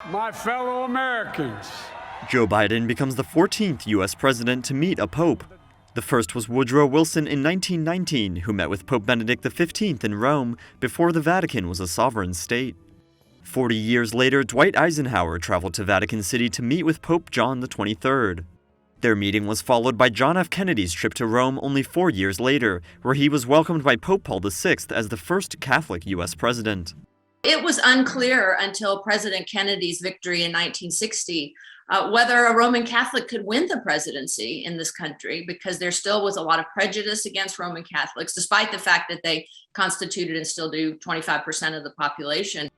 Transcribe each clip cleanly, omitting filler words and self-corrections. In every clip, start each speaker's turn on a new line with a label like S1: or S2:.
S1: My fellow Americans,
S2: Joe Biden becomes the 14th U.S. president to meet a pope. The first was Woodrow Wilson in 1919, who met with Pope Benedict XV in Rome before the Vatican was a sovereign state. 40 years later, Dwight Eisenhower traveled to Vatican City to meet with Pope John XXIII. Their meeting was followed by John F. Kennedy's trip to Rome only 4 years later, where he was welcomed by Pope Paul VI as the first Catholic U.S. president.
S3: It was unclear until President Kennedy's victory in 1960 whether a Roman Catholic could win the presidency in this country, because there still was a lot of prejudice against Roman Catholics, despite the fact that they constituted and still do 25% of the population.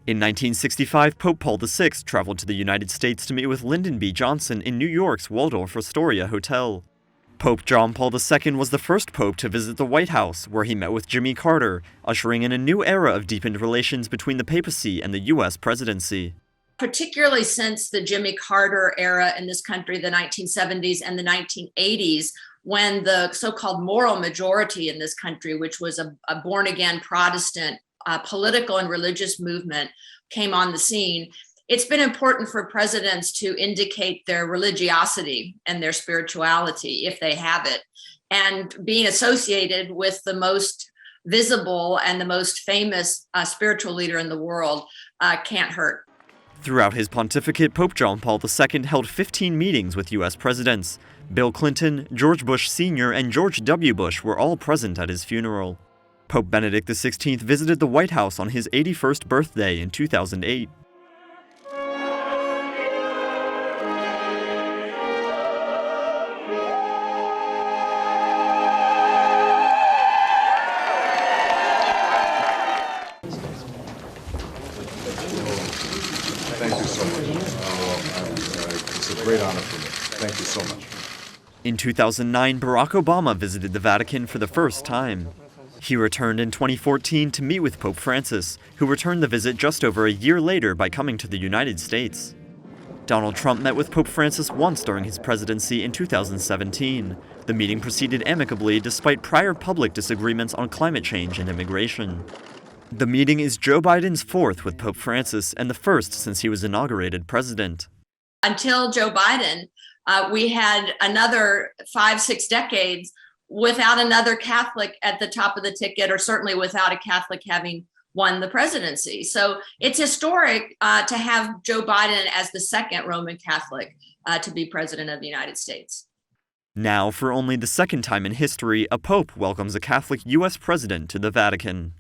S2: In 1965, Pope Paul VI traveled to the United States to meet with Lyndon B. Johnson in New York's Waldorf Astoria Hotel. Pope John Paul II was the first pope to visit the White House, where he met with Jimmy Carter, ushering in a new era of deepened relations between the papacy and the U.S. presidency.
S3: Particularly since the Jimmy Carter era in this country, the 1970s and the 1980s, when the so-called moral majority in this country, which was a born-again Protestant political and religious movement, came on the scene. It's been important for presidents to indicate their religiosity and their spirituality, if they have it, and being associated with the most visible and the most famous spiritual leader in the world can't hurt.
S2: Throughout his pontificate, Pope John Paul II held 15 meetings with U.S. presidents. Bill Clinton, George Bush Sr., and George W. Bush were all present at his funeral. Pope Benedict XVI visited the White House on his 81st birthday in 2008.
S4: Thank you so much. It's a great honor for me. Thank you so much.
S2: In 2009, Barack Obama visited the Vatican for the first time. He returned in 2014 to meet with Pope Francis, who returned the visit just over a year later by coming to the United States. Donald Trump met with Pope Francis once during his presidency in 2017. The meeting proceeded amicably despite prior public disagreements on climate change and immigration. The meeting is Joe Biden's fourth with Pope Francis and the first since he was inaugurated president.
S3: Until Joe Biden, we had another 5-6 decades without another Catholic at the top of the ticket, or certainly without a Catholic having won the presidency. So it's historic to have Joe Biden as the second Roman Catholic to be president of the United States.
S2: Now, for only the second time in history, a pope welcomes a Catholic U.S. president to the Vatican.